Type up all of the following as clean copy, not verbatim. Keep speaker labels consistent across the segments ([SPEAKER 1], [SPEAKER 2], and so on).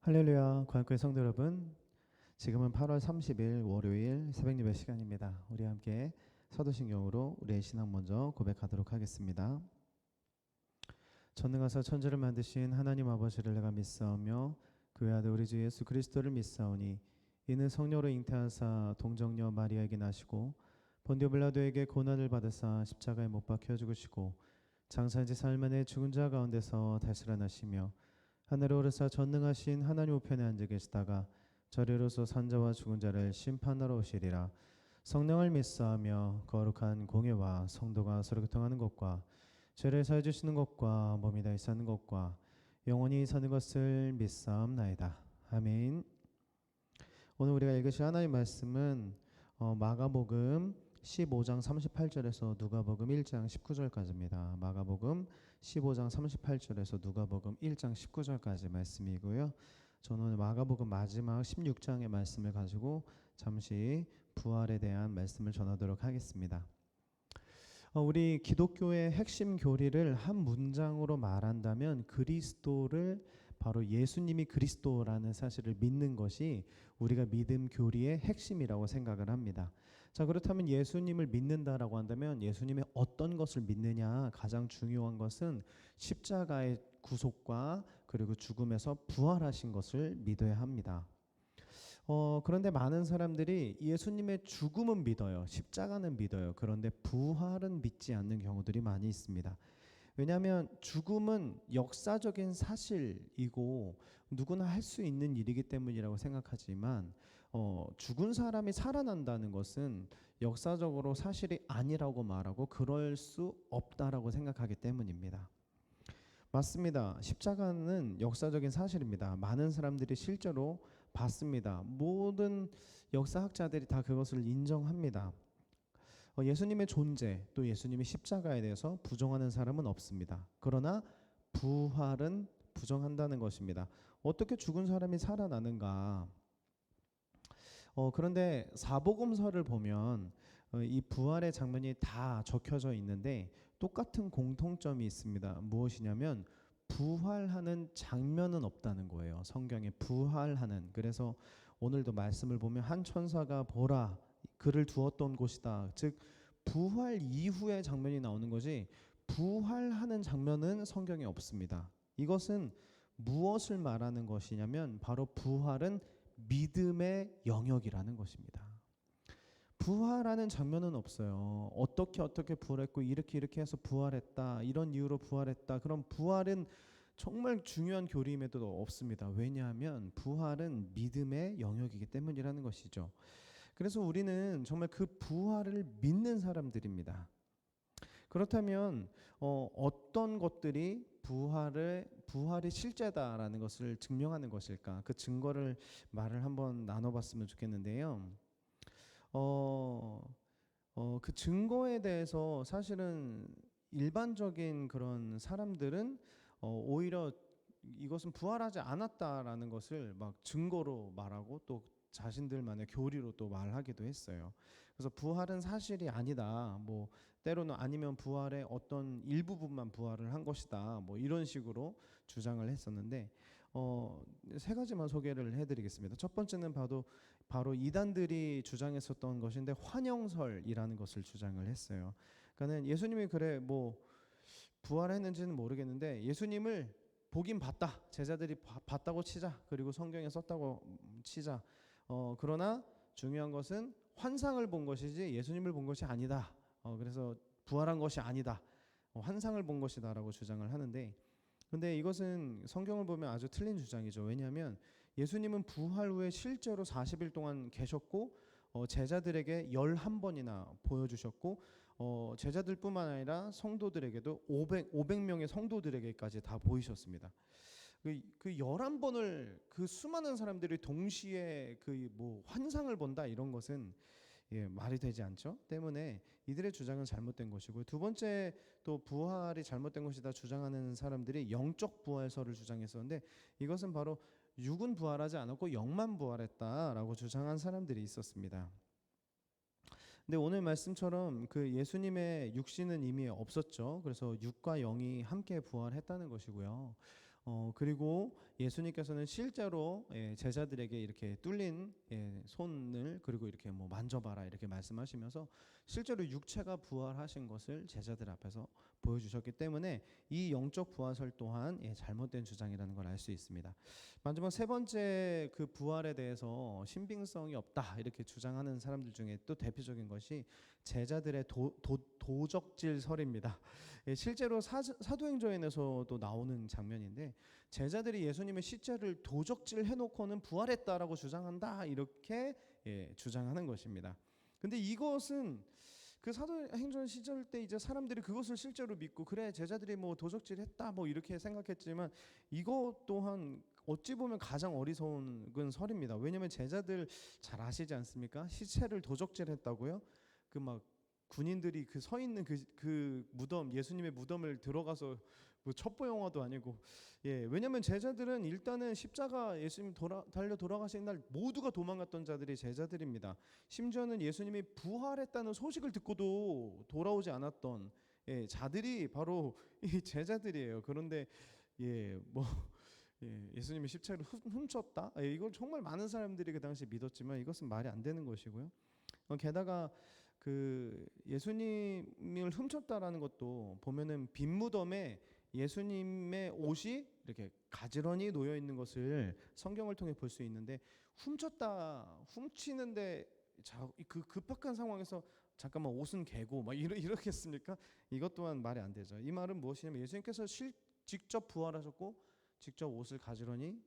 [SPEAKER 1] 할렐루야, 과학교의 성도 여러분. 지금은 8월 30일 월요일 새벽 예배 시간입니다. 우리 함께 사도신경으로 우리의 신앙 먼저 고백하도록 하겠습니다. 전능하사 천지를 만드신 하나님 아버지를 내가 믿사오며 그 아들 우리 주 예수 그리스도를 믿사오니 이는 성령으로 잉태하사 동정녀 마리아에게 나시고 본디오 빌라도에게 고난을 받으사 십자가에 못 박혀 죽으시고 장사한 지 사흘 만에 죽은 자 가운데서 다시 살아나시며 하늘에 오르사 전능하신 하나님 우편에 앉아 계시다가 저리로서 산자와 죽은 자를 심판하러 오시리라. 성령을 믿사하며 거룩한 공예와 성도가 서로 교통하는 것과 죄를 사해 주시는 것과 몸이 다시 사는 것과 영원히 사는 것을 믿사옵나이다. 아멘. 오늘 우리가 읽으실 하나님 말씀은 마가복음 15장 38절에서 누가복음 1장 19절까지입니다. 마가복음 15장 38절에서 누가복음 1장 19절까지 말씀이고요. 저는 오늘 마가복음 마지막 16장의 말씀을 가지고 잠시 부활에 대한 말씀을 전하도록 하겠습니다. 우리 기독교의 핵심 교리를 한 문장으로 말한다면 그리스도를 바로 예수님이 그리스도라는 사실을 믿는 것이 우리가 믿음 교리의 핵심이라고 생각을 합니다. 자, 그렇다면 예수님을 믿는다라고 한다면 예수님의 어떤 것을 믿느냐? 가장 중요한 것은 십자가의 구속과 그리고 죽음에서 부활하신 것을 믿어야 합니다. 그런데 많은 사람들이 예수님의 죽음은 믿어요. 십자가는 믿어요. 그런데 부활은 믿지 않는 경우들이 많이 있습니다. 왜냐하면 죽음은 역사적인 사실이고 누구나 할 수 있는 일이기 때문이라고 생각하지만 죽은 사람이 살아난다는 것은 역사적으로 사실이 아니라고 말하고 그럴 수 없다라고 생각하기 때문입니다. 맞습니다. 십자가는 역사적인 사실입니다. 많은 사람들이 실제로 봤습니다. 모든 역사학자들이 다 그것을 인정합니다. 예수님의 존재 또 예수님의 십자가에 대해서 부정하는 사람은 없습니다. 그러나 부활은 부정한다는 것입니다. 어떻게 죽은 사람이 살아나는가? 그런데 사복음서를 보면 이 부활의 장면이 다 적혀져 있는데 똑같은 공통점이 있습니다. 무엇이냐면 부활하는 장면은 없다는 거예요. 성경에 부활하는. 그래서 오늘도 말씀을 보면 한 천사가 보라 그를 두었던 곳이다. 즉 부활 이후의 장면이 나오는 거지 부활하는 장면은 성경에 없습니다. 이것은 무엇을 말하는 것이냐면 바로 부활은 믿음의 영역이라는 것입니다. 부활하는 장면은 없어요. 어떻게 부활했고 이렇게 해서 부활했다. 이런 이유로 부활했다. 그럼 부활은 정말 중요한 교리임에도 없습니다. 왜냐하면 부활은 믿음의 영역이기 때문이라는 것이죠. 그래서 우리는 정말 그 부활을 믿는 사람들입니다. 그렇다면 어떤 것들이 부활이 실제다라는 것을 증명하는 것일까? 그 증거를 말을 한번 나눠봤으면 좋겠는데요. 그 증거에 대해서 사실은 일반적인 그런 사람들은 오히려 이것은 부활하지 않았다라는 것을 막 증거로 말하고 또 자신들만의 교리로 또 말하기도 했어요. 그래서 부활은 사실이 아니다. 뭐 때로는 아니면 부활의 어떤 일부분만 부활을 한 것이다. 뭐 이런 식으로 주장을 했었는데 세 가지만 소개를 해드리겠습니다. 첫 번째는 바로 이단들이 주장했었던 것인데 환영설이라는 것을 주장을 했어요. 그러니까는 예수님이 그래 뭐 부활했는지는 모르겠는데 예수님을 보긴 봤다. 제자들이 봤다고 치자. 그리고 성경에 썼다고 치자. 그러나 중요한 것은 환상을 본 것이지 예수님을 본 것이 아니다. 그래서 부활한 것이 아니다. 환상을 본 것이다라고 주장을 하는데 근데 이것은 성경을 보면 아주 틀린 주장이죠. 왜냐하면 예수님은 부활 후에 실제로 40일 동안 계셨고 제자들에게 11번이나 보여주셨고 제자들뿐만 아니라 성도들에게도 500명의 성도들에게까지 다 보이셨습니다. 그 11번을 그 수많은 사람들이 동시에 그 뭐 환상을 본다 이런 것은 말이 되지 않죠. 때문에 이들의 주장은 잘못된 것이고 두 번째 또 부활이 잘못된 것이다 주장하는 사람들이 영적 부활설을 주장했었는데 이것은 바로 육은 부활하지 않았고 영만 부활했다라고 주장한 사람들이 있었습니다. 근데 오늘 말씀처럼 그 예수님의 육신은 이미 없었죠. 그래서 육과 영이 함께 부활했다는 것이고요. 그리고 예수님께서는 실제로 제자들에게 이렇게 뚫린 손을 그리고 이렇게 뭐 만져봐라 이렇게 말씀하시면서 실제로 육체가 부활하신 것을 제자들 앞에서 보여주셨기 때문에 이 영적 부활설 또한 잘못된 주장이라는 걸 알 수 있습니다. 마지막 세 번째 그 부활에 대해서 신빙성이 없다 이렇게 주장하는 사람들 중에 또 대표적인 것이 제자들의 도적질설입니다. 실제로 사도행전에서도 나오는 장면인데 제자들이 예수님의 시체를 도적질 해놓고는 부활했다라고 주장한다 이렇게 주장하는 것입니다. 근데 이것은 그 사도행전 시절 때 이제 사람들이 그것을 실제로 믿고 그래 제자들이 뭐 도적질했다 뭐 이렇게 생각했지만 이것 또한 어찌 보면 가장 어리석은 설입니다. 왜냐하면 제자들 잘 아시지 않습니까? 시체를 도적질했다고요? 그 막 군인들이 그 서 있는 그 무덤 예수님의 무덤을 들어가서 뭐 첩보 영화도 아니고 왜냐하면 제자들은 일단은 십자가 예수님 달려 돌아가신 날 모두가 도망갔던 자들이 제자들입니다. 심지어는 예수님이 부활했다는 소식을 듣고도 돌아오지 않았던 자들이 바로 이 제자들이에요. 그런데 예수님이 십자가를 훔쳤다? 이걸 정말 많은 사람들이 그 당시 믿었지만 이것은 말이 안 되는 것이고요. 게다가 그 예수님을 훔쳤다라는 것도 보면은 빈 무덤에 예수님의 옷이 이렇게 가지런히 놓여 있는 것을 성경을 통해 볼 수 있는데 훔치는데 그 급박한 상황에서 잠깐만 옷은 개고 막 이러겠습니까? 이것 또한 말이 안 되죠. 이 말은 무엇이냐면 예수님께서 직접 부활하셨고 직접 옷을 가지런히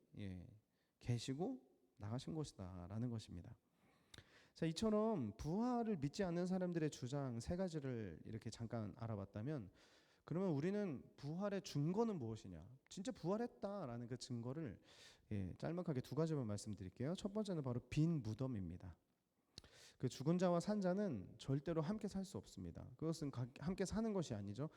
[SPEAKER 1] 개시고 나가신 것이다라는 것입니다. 자, 이처럼 부활을 믿지 않는 사람들의 주장 세 가지를 이렇게 잠깐 알아봤다면 그러면 우리는 부활의 증거는 무엇이냐? 진짜 부활했다라는 그 증거를 짤막하게 두 가지만 말씀드릴게요. 첫 번째는 바로 빈 무덤입니다. 그 죽은 자와 산 자는 절대로 함께 살 수 없습니다. 그것은 함께 사는 것이 아니죠.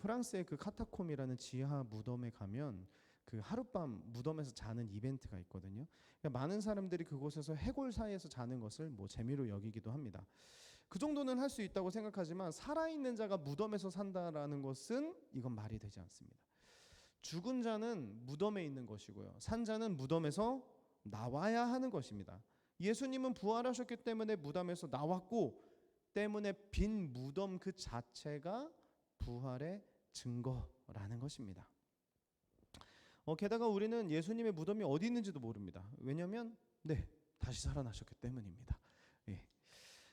[SPEAKER 1] 프랑스의 그 카타콤이라는 지하 무덤에 가면 그 하룻밤 무덤에서 자는 이벤트가 있거든요. 그러니까 많은 사람들이 그곳에서 해골 사이에서 자는 것을 뭐 재미로 여기기도 합니다. 그 정도는 할 수 있다고 생각하지만 살아있는 자가 무덤에서 산다라는 것은 이건 말이 되지 않습니다. 죽은 자는 무덤에 있는 것이고요. 산 자는 무덤에서 나와야 하는 것입니다. 예수님은 부활하셨기 때문에 무덤에서 나왔고 때문에 빈 무덤 그 자체가 부활의 증거라는 것입니다. 게다가 우리는 예수님의 무덤이 어디 있는지도 모릅니다. 왜냐하면 다시 살아나셨기 때문입니다.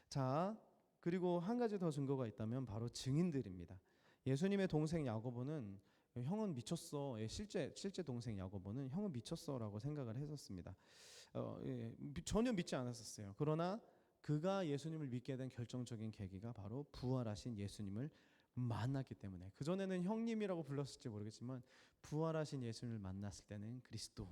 [SPEAKER 1] 자, 그리고 한 가지 더 증거가 있다면 바로 증인들입니다. 예수님의 동생 야고보는 형은 미쳤어. 실제 동생 야고보는 형은 미쳤어라고 생각을 했었습니다. 전혀 믿지 않았었어요. 그러나 그가 예수님을 믿게 된 결정적인 계기가 바로 부활하신 예수님을 만났기 때문에 그전에는 형님이라고 불렀을지 모르겠지만 부활하신 예수님을 만났을 때는 그리스도.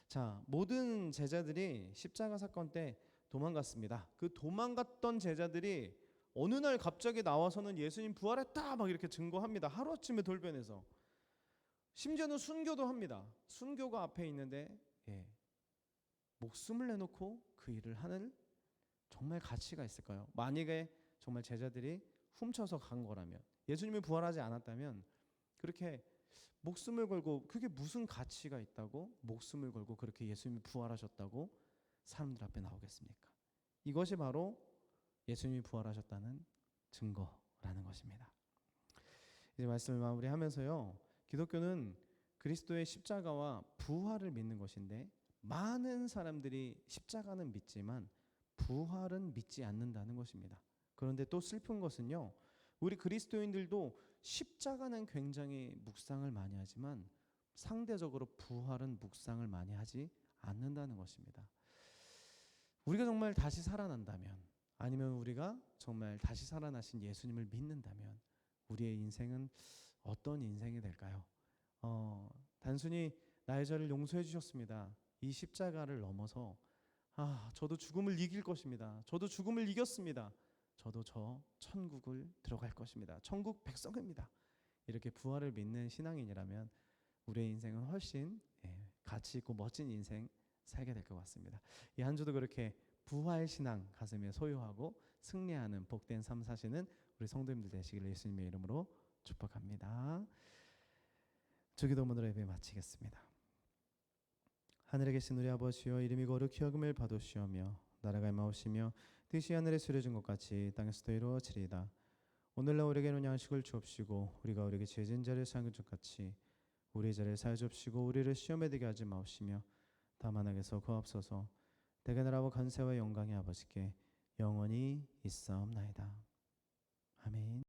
[SPEAKER 1] 자, 모든 제자들이 십자가 사건 때 도망갔습니다. 그 도망갔던 제자들이 어느 날 갑자기 나와서는 예수님 부활했다 막 이렇게 증거합니다. 하루아침에 돌변해서. 심지어는 순교도 합니다. 순교가 앞에 있는데 목숨을 내놓고 그 일을 하는 정말 가치가 있을까요? 만약에 정말 제자들이 훔쳐서 간 거라면 예수님이 부활하지 않았다면 그렇게 목숨을 걸고 그게 무슨 가치가 있다고 목숨을 걸고 그렇게 예수님이 부활하셨다고 사람들 앞에 나오겠습니까? 이것이 바로 예수님이 부활하셨다는 증거라는 것입니다. 이제 말씀을 마무리하면서요. 기독교는 그리스도의 십자가와 부활을 믿는 것인데 많은 사람들이 십자가는 믿지만 부활은 믿지 않는다는 것입니다. 그런데 또 슬픈 것은요. 우리 그리스도인들도 십자가는 굉장히 묵상을 많이 하지만 상대적으로 부활은 묵상을 많이 하지 않는다는 것입니다. 우리가 정말 다시 살아난다면 아니면 우리가 정말 다시 살아나신 예수님을 믿는다면 우리의 인생은 어떤 인생이 될까요? 단순히 나의 죄를 용서해 주셨습니다. 이 십자가를 넘어서 저도 죽음을 이길 것입니다. 저도 죽음을 이겼습니다. 저도 저 천국을 들어갈 것입니다. 천국 백성입니다. 이렇게 부활을 믿는 신앙인이라면 우리의 인생은 훨씬 가치 있고 멋진 인생 살게 될 것 같습니다. 이 한 주도 그렇게 부활 신앙 가슴에 소유하고 승리하는 복된 삶 사시는 우리 성도님들 되시기를 예수님의 이름으로 축복합니다. 주기도문으로 예배 마치겠습니다. 하늘에 계신 우리 아버지여, 이름이 거룩히 여김을 받으시오며 나라가 임하오시며 뜻이 하늘에 이루어진 것 같이 땅에서도 이루어지리이다. 오늘날 우리에게 있는 양식을 주옵시고 우리가 우리에게 죄진 자를 사하는 것 같이 우리의 죄를 사하여 주옵시고 우리를 시험에 들게 하지 마옵시며 다만 악에서 구하옵소서. 대개 나라와 권세와 영광의 아버지께 영원히 있사옵나이다. 아멘.